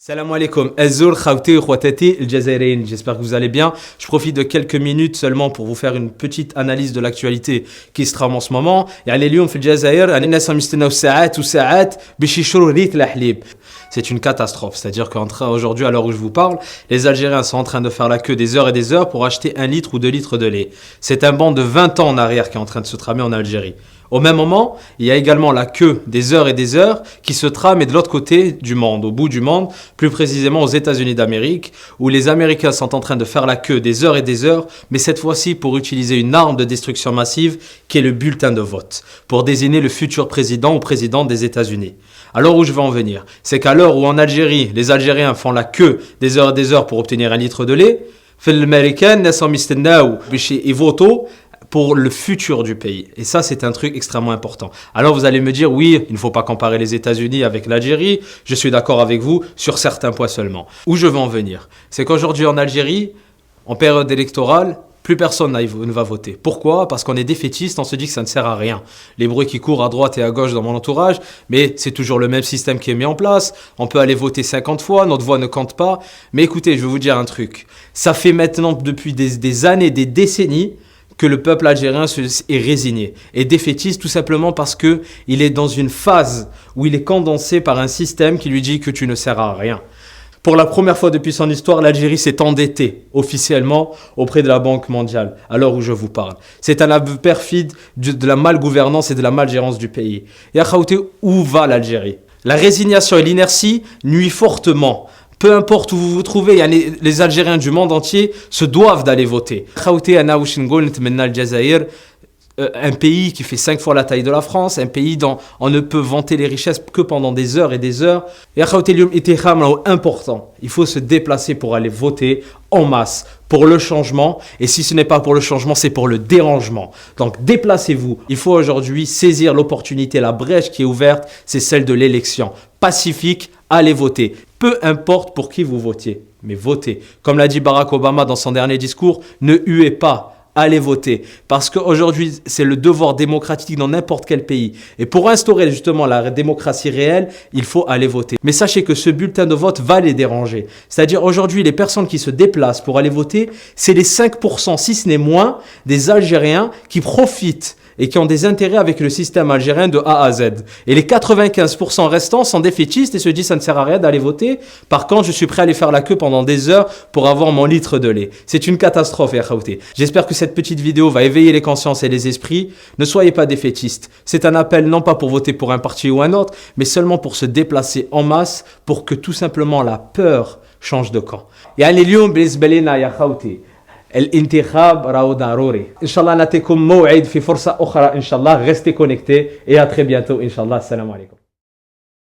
Salam alaikum, Azur, Khawti, Khwatati, El Jazairien. J'espère que vous allez bien. Je profite de quelques minutes seulement pour vous faire une petite analyse de l'actualité qui se trame en ce moment. C'est une catastrophe, c'est-à-dire qu'aujourd'hui, à l'heure où je vous parle, les Algériens sont en train de faire la queue des heures et des heures pour acheter 1 litre ou 2 litres de lait. C'est un bond de 20 ans en arrière qui est en train de se tramer en Algérie. Au même moment, il y a également la queue des heures et des heures qui se trame de l'autre côté du monde, au bout du monde, plus précisément aux États-Unis d'Amérique, où les Américains sont en train de faire la queue des heures et des heures, mais cette fois-ci pour utiliser une arme de destruction massive qui est le bulletin de vote, pour désigner le futur président ou présidente des États-Unis. Alors où je veux en venir, c'est qu'à l'heure où en Algérie, les Algériens font la queue des heures et des heures pour obtenir 1 litre de lait, les Américains ils votent pour le futur du pays. Et ça, c'est un truc extrêmement important. Alors, vous allez me dire, oui, il ne faut pas comparer les États-Unis avec l'Algérie. Je suis d'accord avec vous sur certains points seulement. Où je veux en venir, c'est qu'aujourd'hui, en Algérie, en période électorale, plus personne ne va voter. Pourquoi? Parce qu'on est défaitiste, on se dit que ça ne sert à rien. Les bruits qui courent à droite et à gauche dans mon entourage, mais c'est toujours le même système qui est mis en place. On peut aller voter 50 fois, notre voix ne compte pas. Mais écoutez, je vais vous dire un truc. Ça fait maintenant depuis des années, des décennies, que le peuple algérien est résigné et défaitiste tout simplement parce que il est dans une phase où il est condensé par un système qui lui dit que tu ne sers à rien. Pour la première fois depuis son histoire, l'Algérie s'est endettée officiellement auprès de la Banque mondiale, à l'heure où je vous parle. C'est un aveu perfide de la malgouvernance et de la malgérance du pays. Et à Khaouté, où va l'Algérie? La résignation et l'inertie nuisent fortement. Peu importe où vous vous trouvez, les Algériens du monde entier se doivent d'aller voter. Un pays qui fait 5 fois la taille de la France, un pays dont on ne peut vanter les richesses que pendant des heures et des heures. Et important. Il faut se déplacer pour aller voter en masse pour le changement. Et si ce n'est pas pour le changement, c'est pour le dérangement. Donc déplacez-vous. Il faut aujourd'hui saisir l'opportunité, la brèche qui est ouverte, c'est celle de l'élection pacifique. Allez voter. Peu importe pour qui vous votiez, mais votez. Comme l'a dit Barack Obama dans son dernier discours, ne huez pas. Allez voter. Parce qu'aujourd'hui, c'est le devoir démocratique dans n'importe quel pays. Et pour instaurer justement la démocratie réelle, il faut aller voter. Mais sachez que ce bulletin de vote va les déranger. C'est-à-dire aujourd'hui, les personnes qui se déplacent pour aller voter, c'est les 5%, si ce n'est moins, des Algériens qui profitent et qui ont des intérêts avec le système algérien de A à Z. Et les 95% restants sont défaitistes et se disent ça ne sert à rien d'aller voter. Par contre, je suis prêt à aller faire la queue pendant des heures pour avoir mon litre de lait. C'est une catastrophe, ya Khaouté. J'espère que cette petite vidéo va éveiller les consciences et les esprits. Ne soyez pas défaitistes. C'est un appel non pas pour voter pour un parti ou un autre, mais seulement pour se déplacer en masse pour que tout simplement la peur change de camp. يعني اليوم بالنسبة لنا يا خوتي الانتخاب راهو ضروري ان شاء الله نعطيكم موعد في فرصه اخرى ان شاء الله restez connectés et à très bientôt ان شاء الله السلام عليكم